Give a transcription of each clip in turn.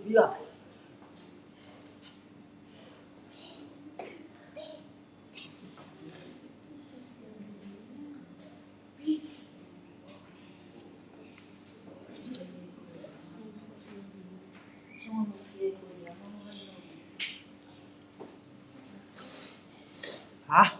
Dạ. Hả?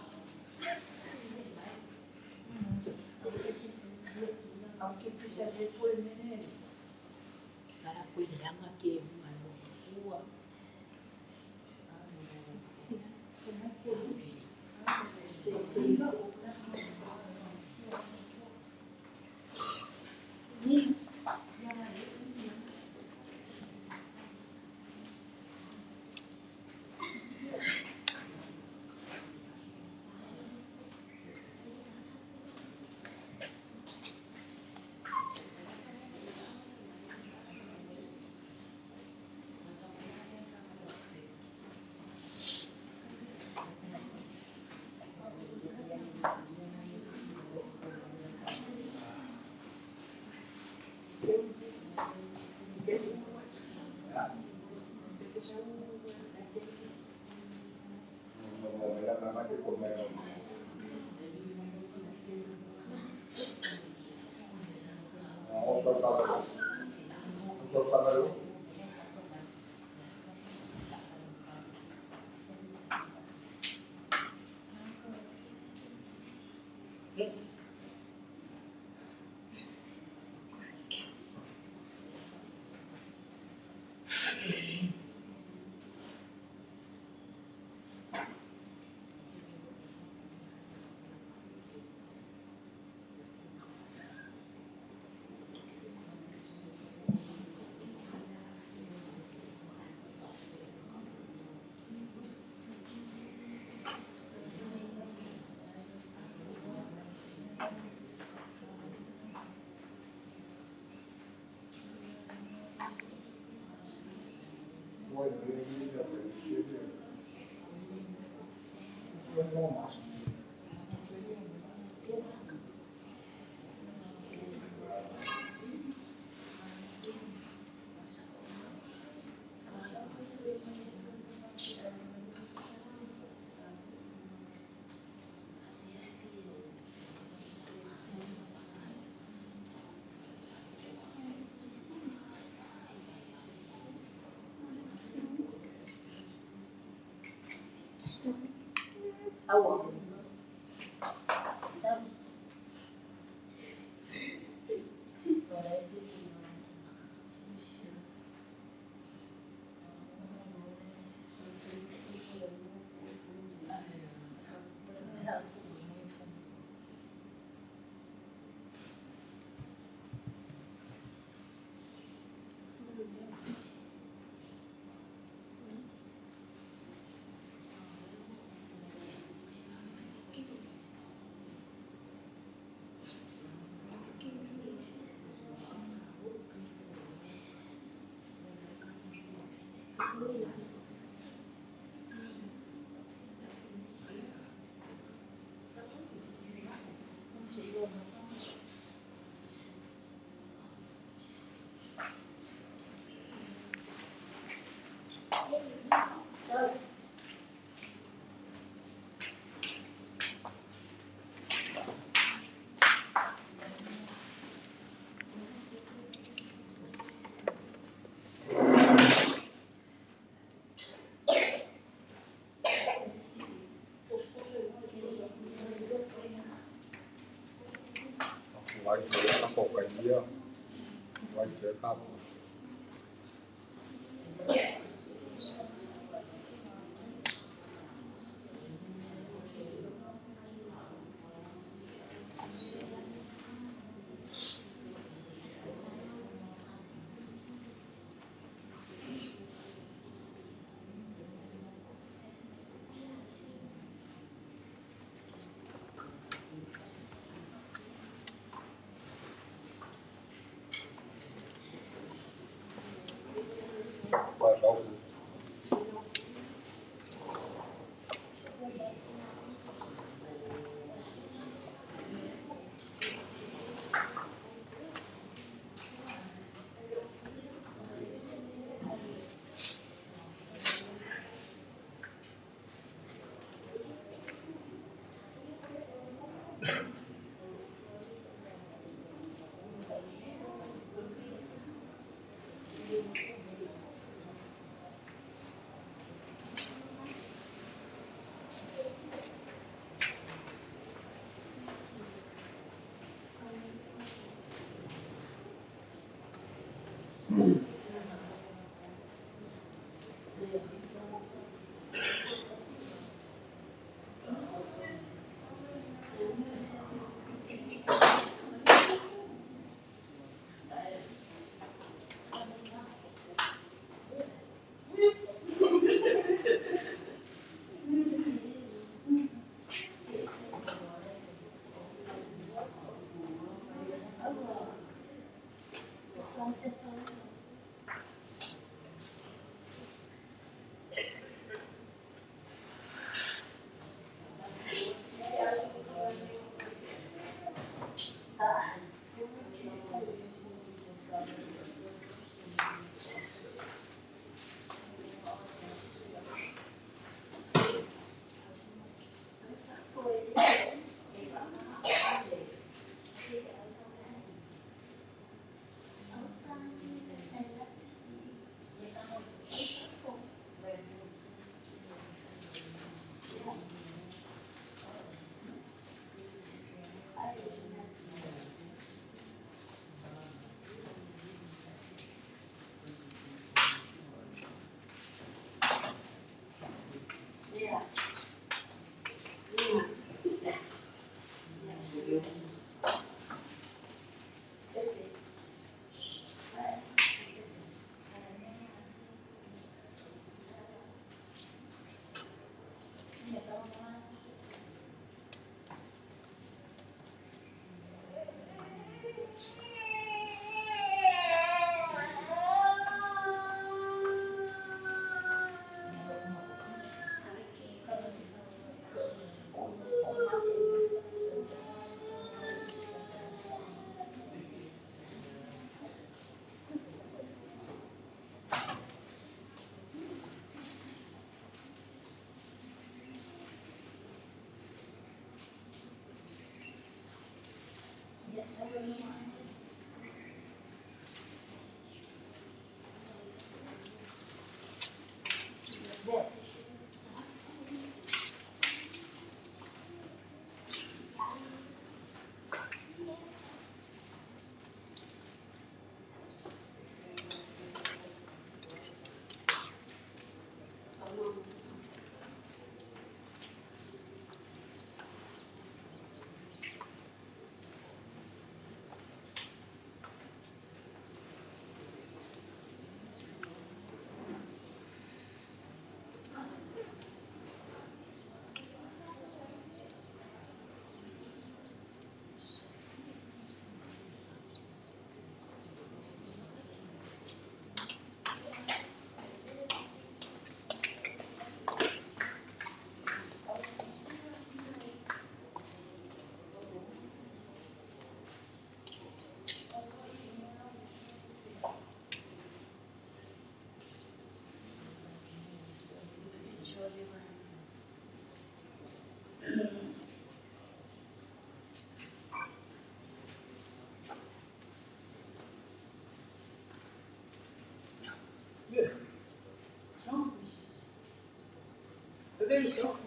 Bewezen.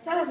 Cara,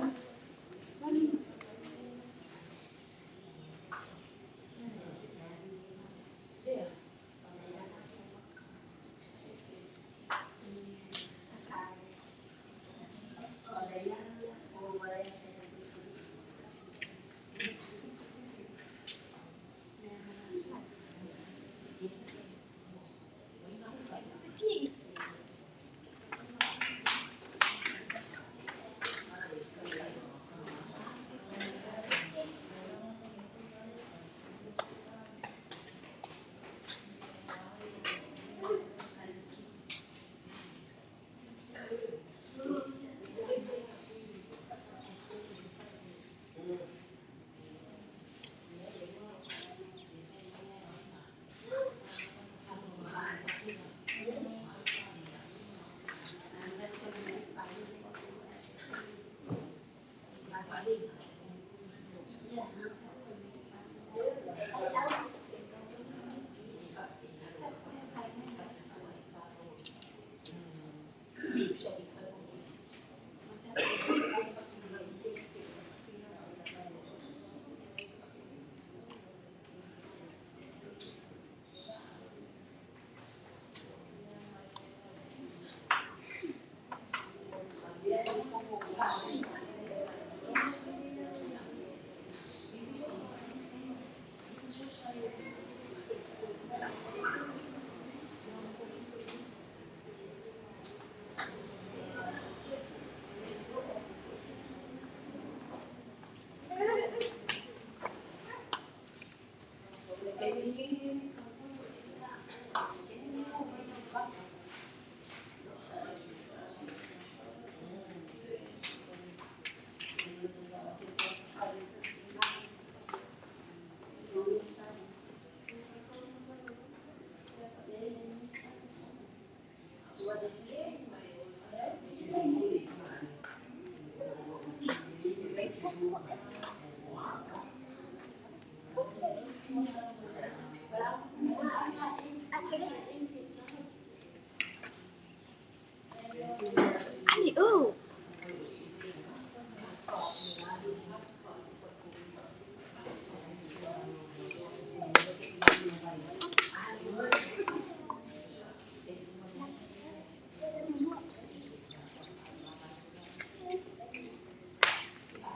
Ani, oh.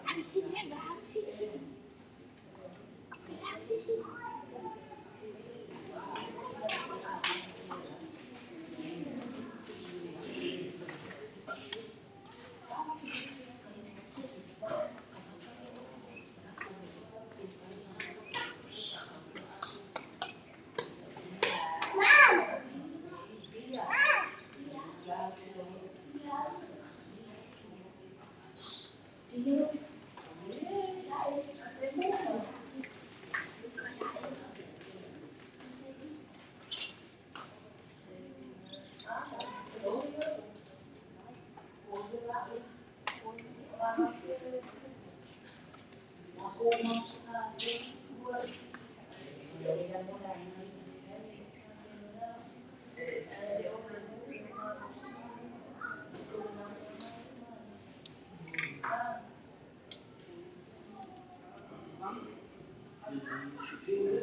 Have you seen it? Have you seen it? Have you seen it?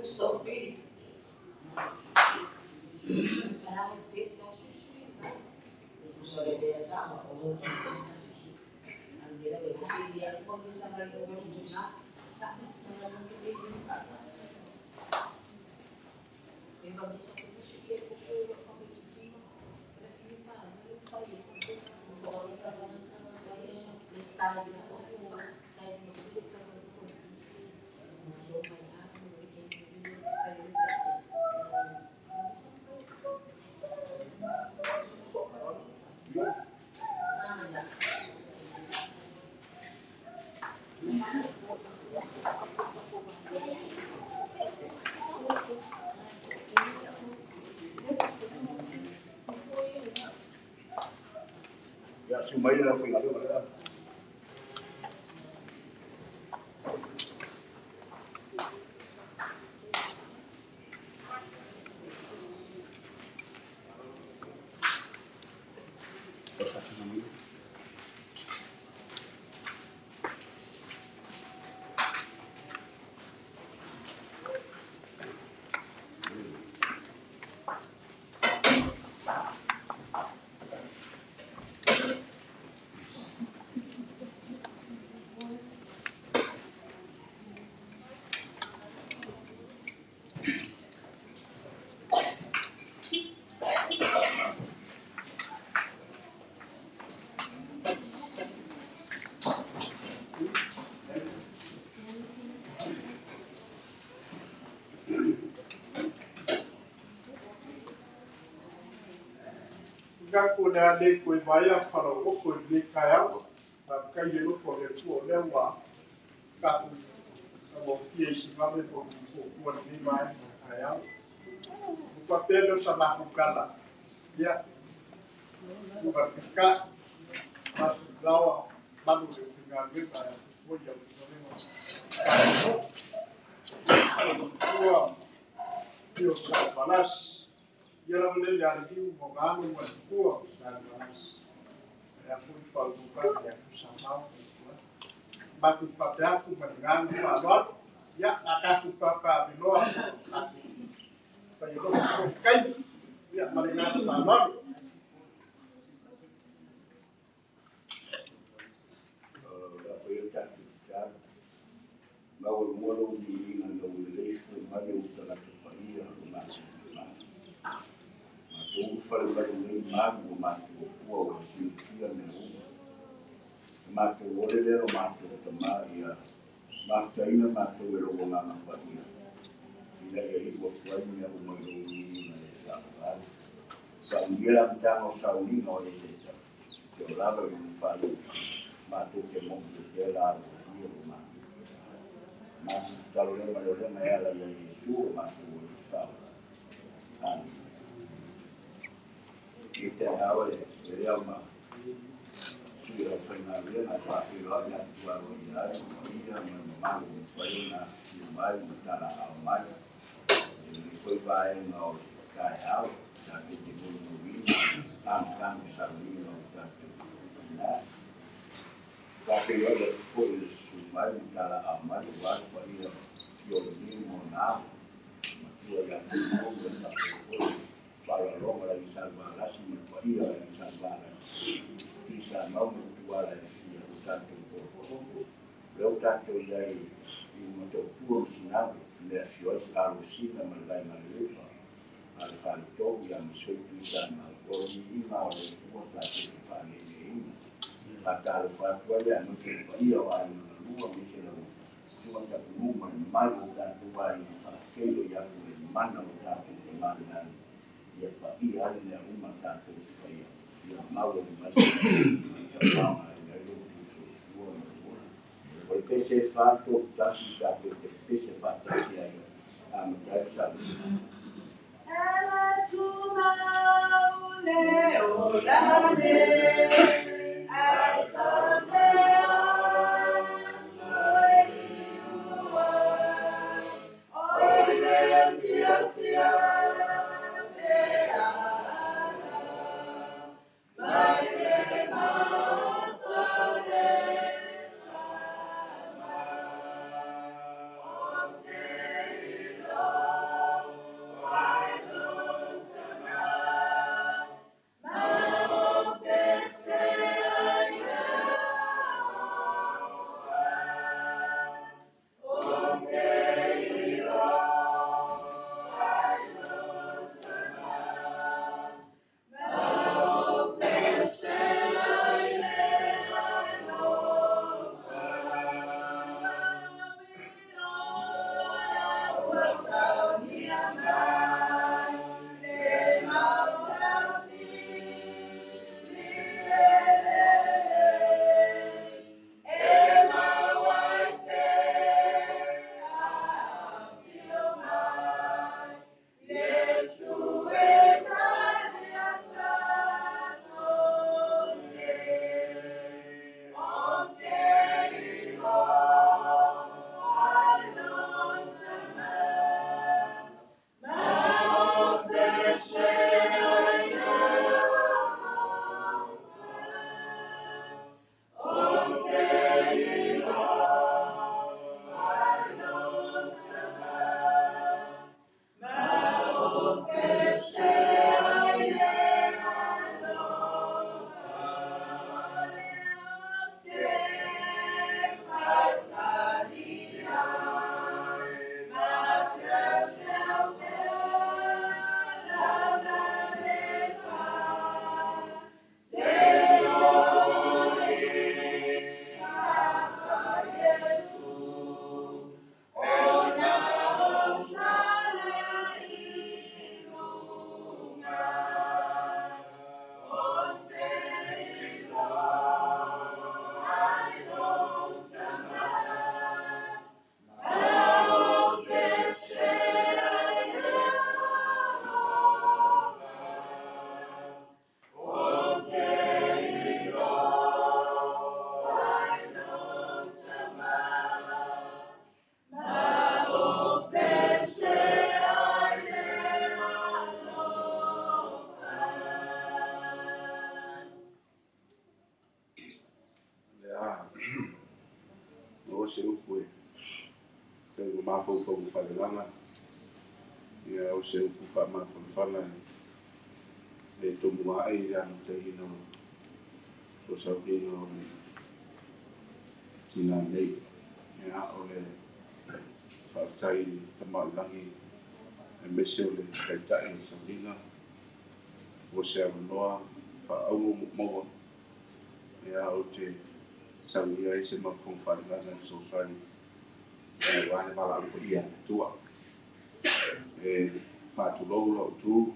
So big. Usually they are Samoa or and the other way, see the other one is somebody who will not. Ya, cuma ini lah punya apa? Esa namanya. Kako na de koe mai a whara o koe le kai awa. Kai e loko le kua lea wā. Kako a mo fia I si mame po kua ni mai na kai awa. Upa pēno sa maku kala. Ia. Upa pika. Masu lawa. Manu le pinga ngeta ya. Moja le kua. Pio sa balas. Ia la mele ya riu mo ngano mo kua sa balas. Ya fui para o lugar ya Samoa. Maku pateaku mengang palot. Ya nakaku papa biloa. Tapi lo kai. Ya mengang palot. Apa yang tak kita bawa mulu di dengan leif maju dalam kepala rumah. Matu falbaru ni magu matu kuah dia ni. Matu oleh dia matu tempat dia. Matu ini matu berhubungan apa dia. Bila ia ibu kuahnya rumah ini mana sambil kita sauli no Eseta. Jolaba falu matu ke mungkin dia lalu dia rumah. Matu kalau dia malu maya la Yesus matu tahu. Kita awal dia mah sudah pernah dia nak pakai lagi dua hari dia memang pernah dimain antara amal. Jadi kau bayar no kaya tapi di bumi angkang sauli no tapi. Tapi ada pun semua antara amal buat dia yoni monam. Dia yang mau bersabar. Para Roma lagi salvalas, ia lagi salvalas. Bisa mau menjual dia hutan tu. Lalu tanto jadi untuk pun sinau dia sios kalau sina melai malupa. Alfanto yang suatu sama kori ima oleh buat lagi fani ini. Kata alfanto yang mungkin ia wahai luar misalnya cuma tak rumah malu dan tuai fakir yang mana tak mana. Ya Pak iya ni rumah tak terfaya. Ya mahu macam mana ada dua. Kalau PC fato tak sudah PC fato dia. Macam sana. Ela tuma ule olane asabea soiua oile fia fia mafau whawelanga. Ia o se upu wha mafalafala e tomua ai rea no te hino o saudinga o le tina nei. Ia o le whaatai tamaulangi e mese o le kaitai o saudinga o se anoa whaau maua. Ia o te sauia i se mafung whaelanga i soswani. E wane mala upo ia tua. E whaatulou lau tu,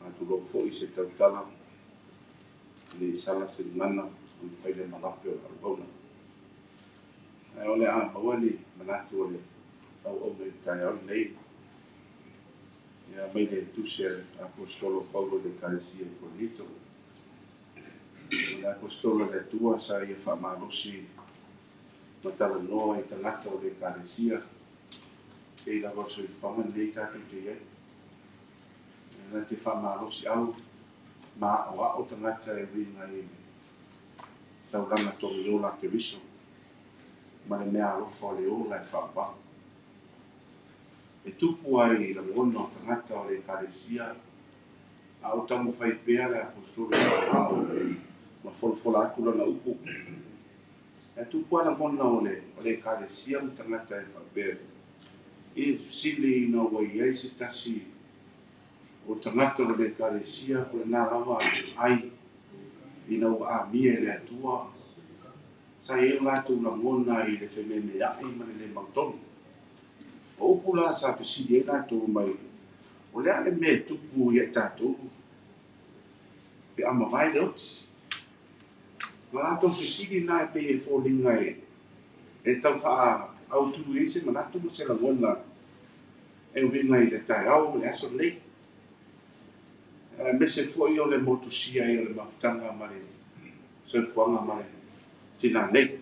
whaatulou fo i se tautala, le sala se ngana, o le whaile malape o Arabona. E ole a mawani manatu o le au me tai au nei. Ia mai le tuse apostolo Paulo de Caresia i Polito. Le apostolo le tua sa ia whaamarosi matala noa i tangata o le Caresia. E la voce il fama nei tātou te iei. Nā te whamarosi au, mā o tangata e ringa i tauranga tongi ola ke riso. Ma le mea alofa o le ola e whapa. E tupu ai la mono tangata o le Caresia, a o tamu whai pēr le apostolo ma folfola atu lana upu. E tupu ai la mono o le Caresia ma tangata e whapēr. I sili na wai ai se tasi o tangata o le Caresia o le nā rawa ai i na a mie le atua sa e lātou la ngona i le whenene ai mani le mautonu o upu la sa pesidi e lātou mai o le ale me tupu i e tātou pe ama vai le oti ma lātou pesidi na e pe e fōlinga e tau wha au turu ese ma lātou se la ngona e winga i le tai au le aso lei. Mese fo i o le motosia i o le mafutanga ma le soifuanga ma le tina nei.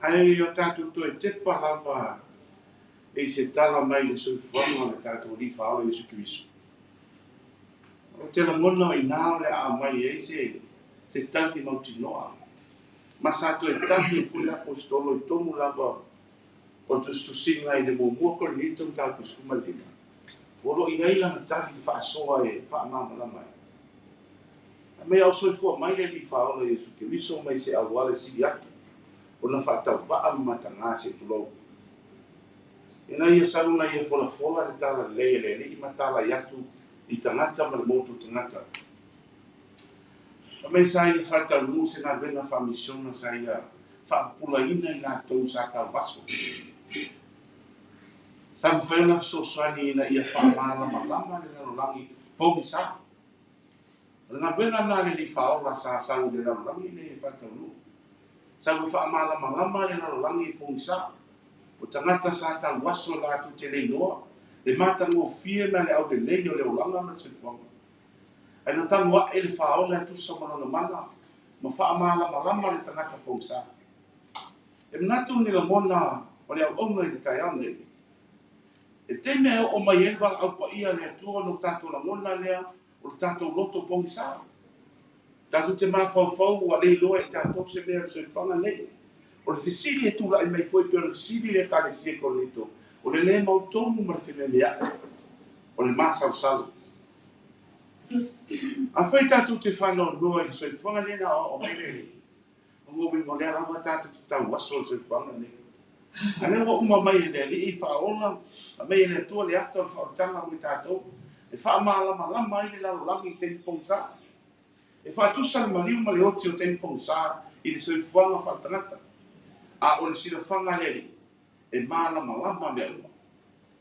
Ai o tātou to e te palava e se tala mai le soifuanga le tātou li whaole i sukiriso. O te la ngona i nāo le a mai e se tangi mautinoa. Ma sa to e tangi e fui apostolo i tomu lava o tu singa i le mua ko ni tu ta ku suma lima o lo ia ila ta ki fa soa e fa mama la mai a me au so fo mai le li fa o le su ke miso mai se awale si atu o na fa ta ba ma tanga se tu lo e na ia salu na ia fola fola le tala le i matala yatu i tangata ma le motu tangata a me sa ia fa ta lu se na venga fa mission sa ia fa pula ina ina to sa ta baso sa mawhaina fisoswani ina ia whamala malama le nalolangi pogi sa. Nga wena nga le li whaola sa sangu le nalolangi le whataunu. Sa whamala malama le nalolangi pogi sa. O tangata sa ta waso la tu te leinoa. Le mata ngō fia na le au le leino le olanga ma te kwanga. Ai no tangu a e le whaola tu sa manona mana. Ma whamala malama le tangata pogi sa. E mnatu ni la mona o le au onga i le tai au nei. E te mea o mai elwa au pa ia le atua no tātou la mona lea o tātou loto pongi sā. Tātou te maa whau a lei loa i tātou se mea so i whanga nei. O le fisiri e tūla i mai foi pe o le fisiri le kāre sia ko lito. O le le mau tōmu ma le whine lea. O le maa sau salu. A whai tātou te whanau loa i so i whanga lena o mere. O ngōwi mo lea lawa tātou te tau waso so i whanga nei. Ane wa uma mai le li I whaola, a mai le tua le ato whaotanga mui tātou. E whaamala lama I le lalo langi teni pongsa. E whaatusa le mariu ma le oti o teni pongsa I le soifuanga whaatangata. A o le sila whanga leri, e malama lama mea uma.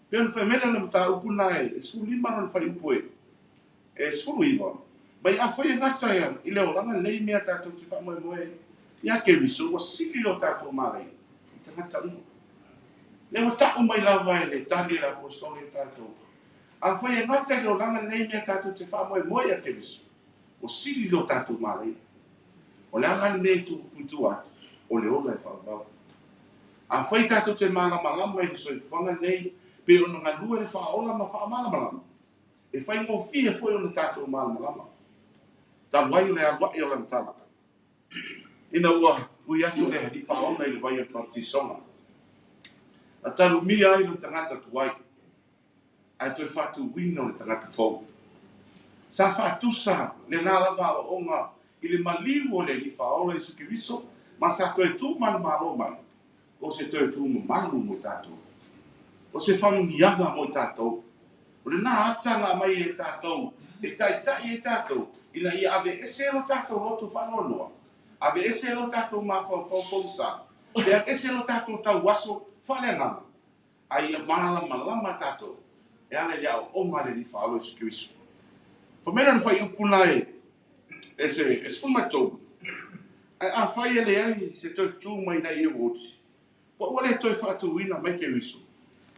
Pea na whaimela na mta upuna e skulu lima na whai upu e skulu iwa. Mai a whai ngata ia, I le o langa nei mea tātou te whamoe moe. Ia ke riso, wa sili lo tātou malai. Tangata uma. Le o ta'u mai lava e le tani la apostole tātou. A whai e ngata le o langa nei mea tātou te whamoe moe a ke riso. O sili lo tātou malai. O le anga nei tu putu atu. O le ola e whaabau. A whai tātou te malama lama I so I whanga nei. Pe o nga lua le whaola ma whaamalama lama. E whai ngō fia whai o le tātou malama lama. Ta wai le awai o lang tala. Ina ua ui atu le hadi whaona I le vai o partisonga. A talu mia ai no tangata tuai. Ai toi fatu wina o le tangata fau. Sa fatusa le nala va o onga i le maliu o le li faola i sukiviso, ma sa toi tu man malo mai. O se toi tu malu mo tatou. O se fanu nianga mo tatou. O le nā atanga mai e tatou, e tai e tatou, ina ia ave ese lo tatou loto whanonoa. Ave ese lo tatou mawhau whauponsa. Pea ese lo tatou tau waso whanengama. Ai a mahala malama tatou. E ale le au onga le ni whaalo i sikiwisu. Whamena na whai upuna e se kumatou. Ai a whai ele ai se toi tū mai na i e woti. Po wale toi whatu wina mai ke wisu.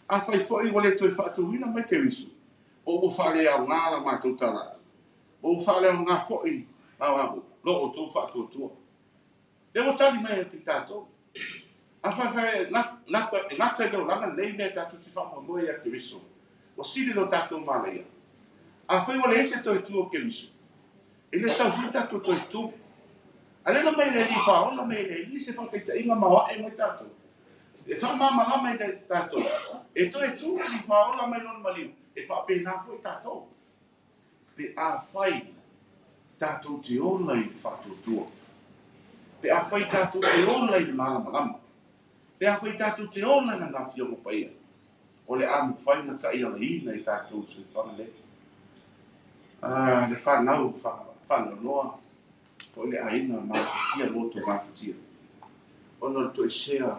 A whai fwoi wale toi whatu wina mai ke wisu. O whale au ngāla mātou tala. O whale au ngā fwoi au au. Lo o tō whatu o tua. Le o tali mai te tātou. A whai ngata leo langa nei mea tātou te whama moe a ke wisu. O siri lo tātou māleia. A whai wale ese toi tū o ke wisu. E le tau hui tātou toi tū. A le na mai le li whaola mai le li se whate ta inga mawa e mai tātou. E wha mama la mai le tātou. E toi tū li whaola mai non maliu. E wha pēnā fwoi tātou. Pe a whai tātou te ola i whātou tua. Pe a whai tātou te ola i malama lama. Pe a whai tātou te ola i ngā whiongo paia. O le amu whai na tai ala ina i tātou se whanale. Le whanau whanau noa. O le aina mawhatia loto mawhatia. O no to e shea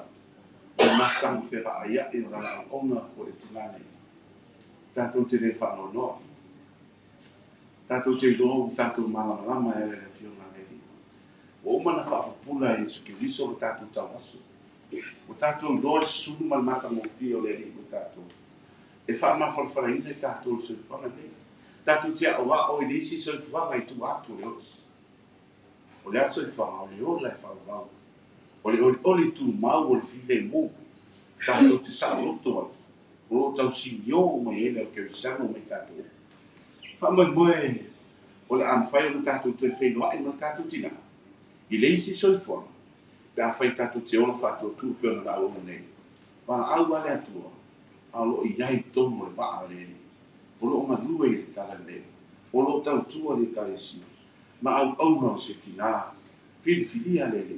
o mahtangu whera aia e rana onga o le tingane. Tātou te le whanau noa. Tātou te loa, tātou malama e le whionga leki. O mana whapapula e suke viso o tātou tawasu. O tātou loa se sunu mata mo fio le ri o tātou. E whamawhalwhara ina tātou se whanga leki. Tātou te awa o i lisi se whanga i tu atu le osi. O le aso i whanga o le ola e whanga. O le oli tu mau o le file mō. Tātou te sa loto atu. O lo tau sinio mai ele o ke visano mai tātou. Whamai moe o le amwhai o tātou te whenua e no tātou tina. I leisi soi whanga. Pea whai tātou te ola whātou tūpio na rao nei. Wala au wale atua. A lo i iai tomo le waa le. O lo ma lua i le tala le. O lo tau tua le kalesi. Ma au au no se tina. Fili filia le le.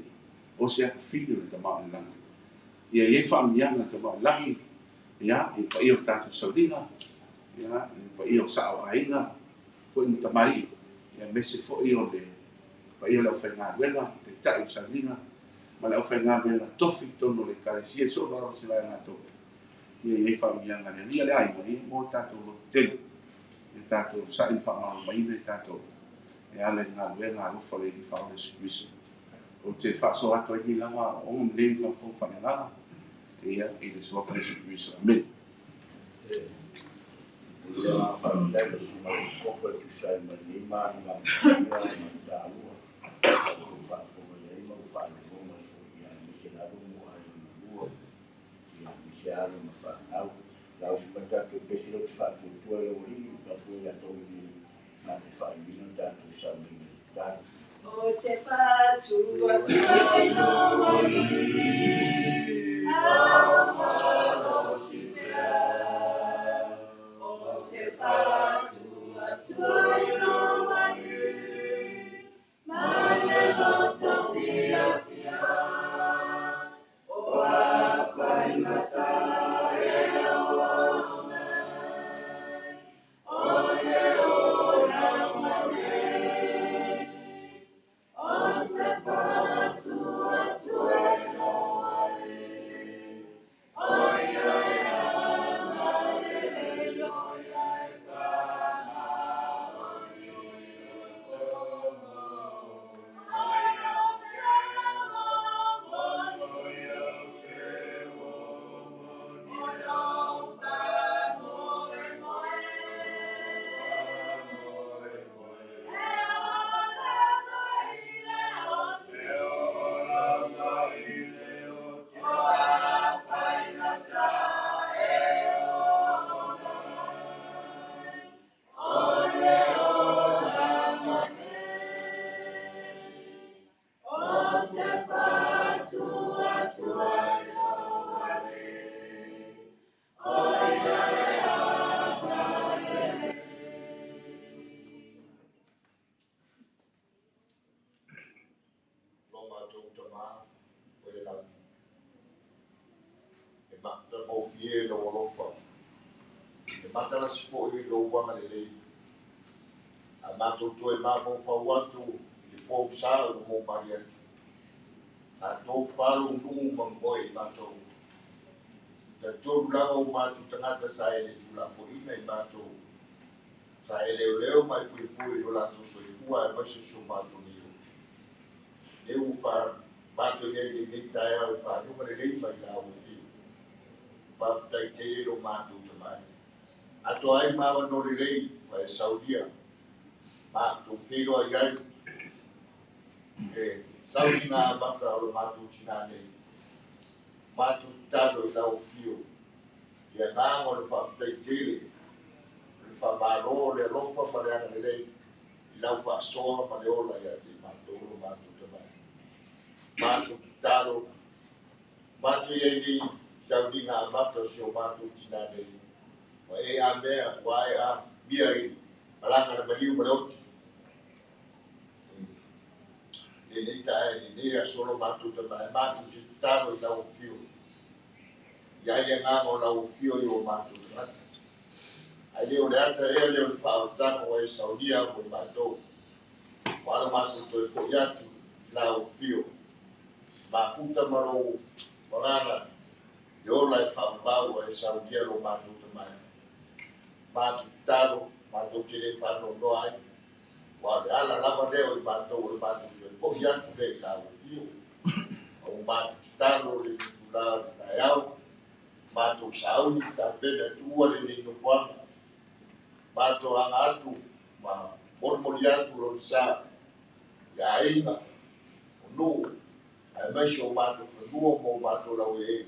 O se aku fili o le tamau le langa. Ia i e whaamianga tamau langi. Ia, i pa i o tātou saurina. Ia, i pa i o sao ainga. Ko i tamari. Ia mese fo i o le. Pa i o leo whainga wela. Te tai o saurina. Ma leo whainga wela tofi tono le kalesi. E so rara se lai ngā tofi. Ia i e whaamianga le lia le ainga. I mō tātou lo telu. I tātou sa'i whamau maina i tātou. E ale ngā wela rufa le i whao le sukwisa. O te whaso ato e ni langa o mlei ngā whawhane langa. Ia i le suafa le sukwisa. Amen. Ia whaandai o mai kopa tu sai ma lima ngā mga ma tāua. O whaafonga iai ma whaane ngoma i fo ia mise laro mo ai ma lua. Ia mise alo ma whaanau. Lau si matato pesi lo te whaatua e ori, ma pui ato i nga te whaimina tātou sa mingi tātou. O te whātua tuai no ori, au maro si mea. O te whātua tuai no ori, mane loto fia fia. O a whaimata e o mai, o le o nau mare. O te whātua tuai no ori, matala sipo i lo wanga le a mato to e mafo fa watu i po sa mo maria a to falu ndu mo i mato ta to la o mato tangata sa ele la fo ina i mato sa ele leo mai pui lo la to so i fua e masi so mato ni e u fa mato ye ni ta ya fa no le le mai la o fi pa tai te lo mato mai ato ai mawa no le le pa saudia ma tu filo ai e saudi na bata o matu chinane matu tado da o fio ya na mo le fa te tele le fa maro le rofa para le le la fa so ma le ola ya ti matu te matu tado matu ye ni saudi na bata so matu chinane wa e a me wa a mia i alanga le liu mo ele tá ele é solo matu também matu de taro da o fio e aí é nada lá o fio e o matu também aí o reata ele o falta com o saudia o matu quando matu to foi já lá o fio mas puta maro morana eu lá falava o saudia o matu também matu taro matu telefone no ai quando ela lava deu o matu foi já tudo lá o fio o matu talo le tula na yao matu sauni ta pena tua le no forma matu angatu ma mormoliatu ron sa ya inga no ai mai sho matu no mo matu la we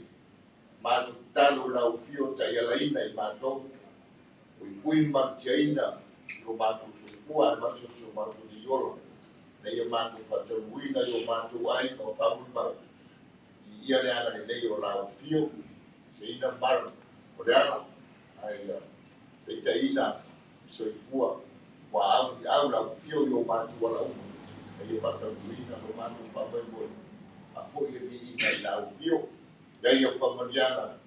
matu talo la o fio ta ya la ina i matu o pui ma jaina no matu so kua ma so matu di yolo na ye matu fa te muina yo matu ai no fa mu ia le ana le o la o fio se ina mar o le ana ai le taina so i fua wa au la o fio yo matu wala o e fa ta muina no matu fa mo a fo le vi ina la o fio ya ia fa manjana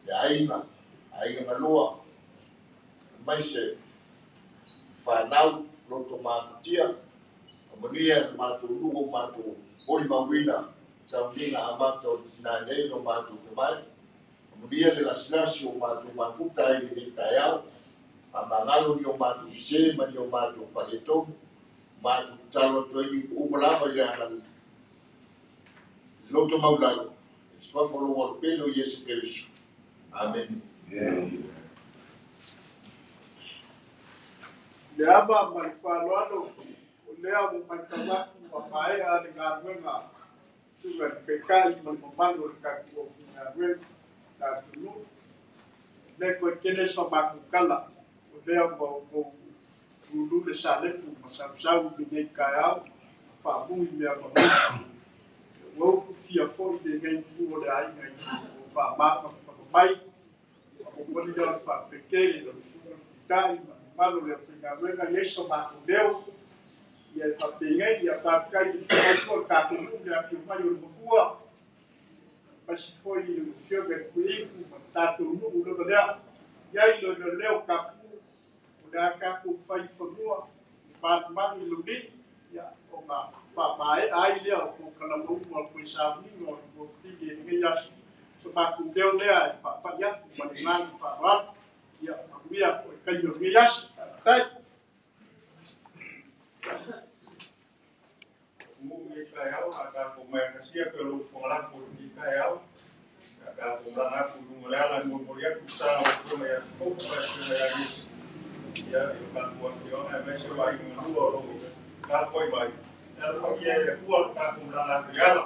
ya aina loa mai se fa nau lo to matia mo nia matu lugo matu o i mawina saudina amato sinane no matu mai mudia de las o matu mafuta e de tayao amangalo ni o matu se ma ni o matu paleton matu talo to i umlava ya loto maulado sua por o pelo e esse Cristo amém le aba mai whāloano o lea mo mai tamaki wa mai a le ngā ruenga tuga te kai mai mamano le kaku o ngā ruenga ngā tunu le koe kene so maku kala o lea mo ulu le salefu ma sausau le nei kai au whaamungi mea mamano wau fia foi de ngai tu o le ai ngai o whaamafa whakamai o koni leo whaapekere o sunga kitai malo le pinga wenga yeso ma deu e ele fa pinga e a pakai de fo ka te mu de a filma yo bua mas foi o jogo que o tato mu o lo da ya ilo no leo ka o da ka ku fai fonua pa ma lo di ya o ma fa mai ai le o kana mu mo ko sa ni no ko ti ge ni ya so pa ku deu le ai fa ya ma ni fa ra ya mira o kayo ni ya tai Mungkin kaya ada pemain Asia kalau pengelah politik kaya ada pemain aku mengelah memulai usaha pemain pemain ya yang buat yang masih lagi menunggu orang kalau kau baik kalau kau ia buat aku mengelah real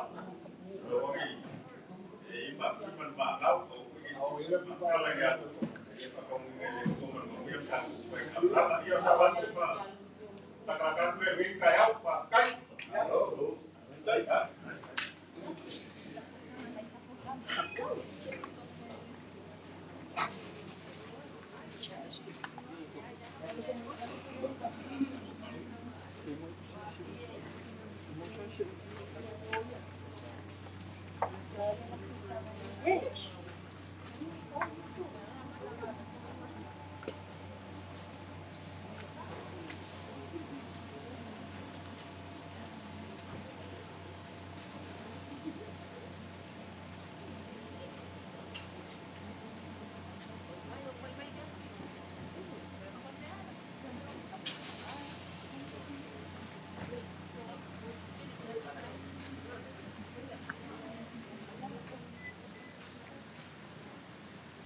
kalau ini iman malau kau kalau ya kau mengelah apa dia sahabat apa katakan mereka kaya pakai Halo.